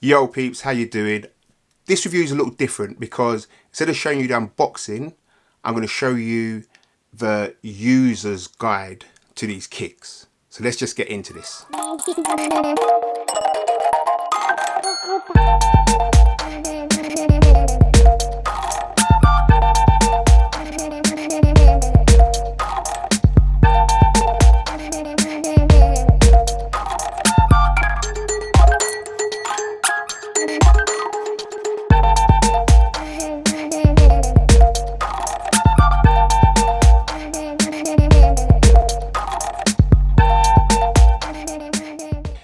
Yo peeps, how you doing? This review is a little different because instead of showing you the unboxing, I'm going to show you the user's guide to these kicks. So let's just get into this.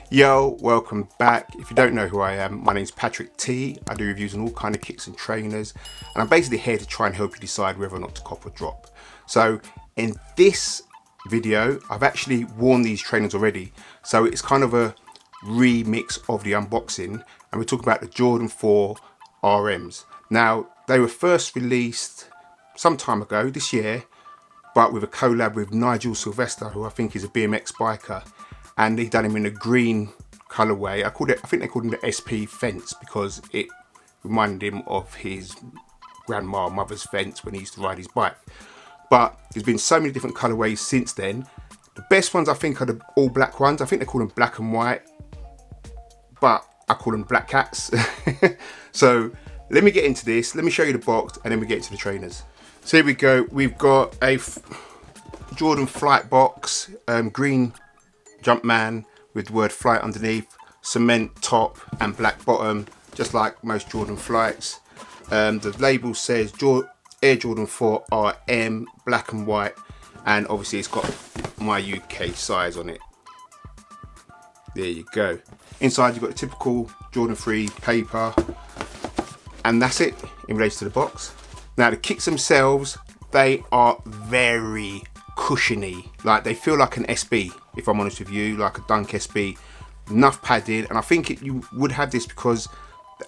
Yo, welcome back. If you don't know who I am, my name's Patrick T. I do reviews on all kind of kicks and trainers, and I'm basically here to try and help you decide whether or not to cop or drop. So in this video, I've actually worn these trainers already, so it's kind of a remix of the unboxing, and we're talking about the Jordan 4 RMs. Now, they were first released some time ago, this year, but with a collab with Nigel Sylvester, who I think is a BMX biker. And he done him in a green colorway. I think they called him the SP Fence because it reminded him of his grandma or mother's fence when he used to ride his bike. But there's been so many different colorways since then. The best ones I think are the all black ones. I think they call them black and white, but I call them black cats. So let me get into this. Let me show you the box and then we get into the trainers. So here we go. We've got a Jordan Flight box, green Jumpman with the word flight underneath, cement top and black bottom, just like most Jordan Flights. The label says Air Jordan 4 RM, black and white, and obviously it's got my UK size on it. There you go. Inside you've got the typical Jordan 3 paper, and that's it in relation to the box. Now the kicks themselves, they are very cushiony, like they feel like an SB, if I'm honest with you, like a Dunk SB, enough padded. And I think you would have this because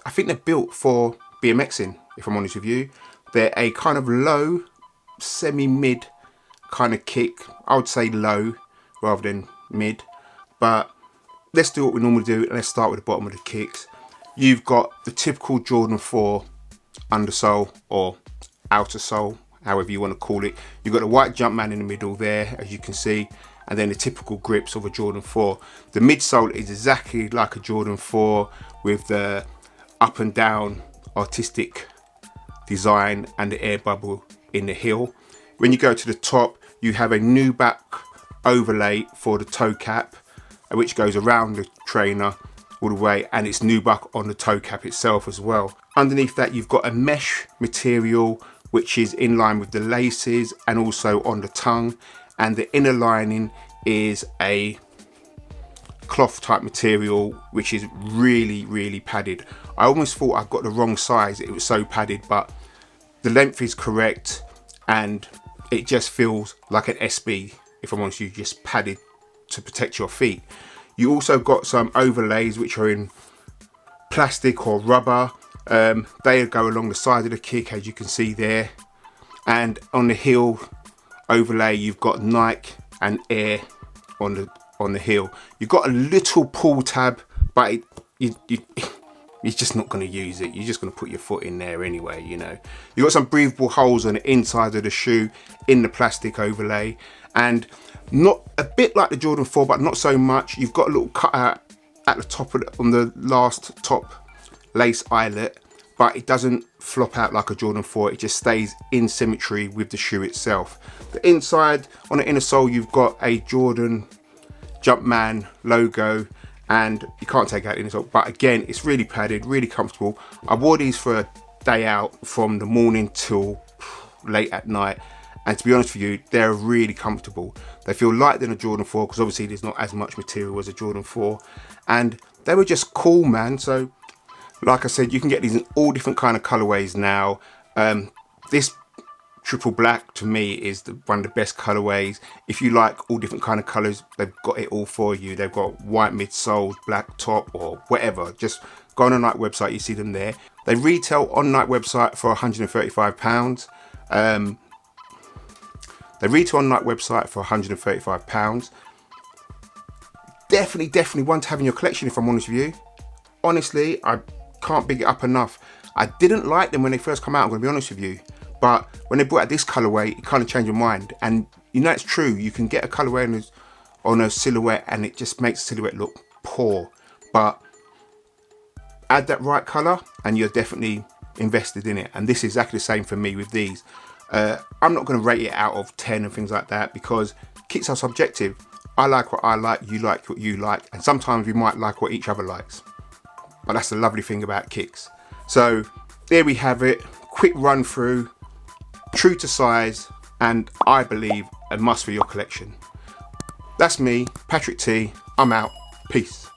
I think they're built for BMXing, if I'm honest with you. They're a kind of low, semi-mid kind of kick. I would say low rather than mid, but let's do what we normally do and let's start with the bottom of the kicks. You've got the typical Jordan 4 undersole or outer sole, however you want to call it. You've got the white Jumpman in the middle there, as you can see, and then the typical grips of a Jordan 4. The midsole is exactly like a Jordan 4 with the up and down artistic design and the air bubble in the heel. When you go to the top, you have a nubuck overlay for the toe cap, which goes around the trainer all the way, and it's nubuck on the toe cap itself as well. Underneath that, you've got a mesh material which is in line with the laces and also on the tongue, and the inner lining is a cloth type material which is really padded. I almost thought I got the wrong size, it was so padded, but the length is correct and it just feels like an SB, if I'm honest with you, just padded to protect your feet. You also got some overlays which are in plastic or rubber. They go along the side of the kick, as you can see there, and on the heel overlay you've got Nike and Air on the heel. You've got a little pull tab, but you're just not going to use it. You're just going to put your foot in there anyway, you know. You've got some breathable holes on the inside of the shoe in the plastic overlay, and not a bit like the Jordan 4, but not so much. You've got a little cutout at the top of on the last top lace eyelet, but it doesn't flop out like a Jordan 4. It just stays in symmetry with the shoe itself. The inside, on the inner sole, you've got a Jordan Jumpman logo, and you can't take out the inner sole, but again, it's really padded, really comfortable. I wore these for a day out from the morning till late at night, and to be honest with you, they're really comfortable. They feel lighter than a Jordan 4 because obviously there's not as much material as a Jordan 4, and they were just cool, man. So like I said, you can get these in all different kind of colorways now. This triple black to me is one of the best colorways. If you like all different kind of colors, they've got it all for you. They've got white midsoles, black top, or whatever. Just go on a Nike website, you see them there. They retail on Nike website for £135. They retail on Nike website for £135. Definitely one to have in your collection, if I'm honest with you. honestly, I can't big it up enough. I didn't like them when they first come out, I'm gonna be honest with you. But when they brought out this colorway, it kind of changed my mind. And you know, it's true, you can get a colorway on a silhouette and it just makes the silhouette look poor. But add that right color and you're definitely invested in it. And this is exactly the same for me with these. I'm not going to rate it out of 10 and things like that, because kits are subjective. I like what I like, you like what you like, and sometimes we might like what each other likes. But that's the lovely thing about kicks. So there we have it, quick run through, true to size, and I believe a must for your collection. That's me, Patrick T. I'm out. Peace.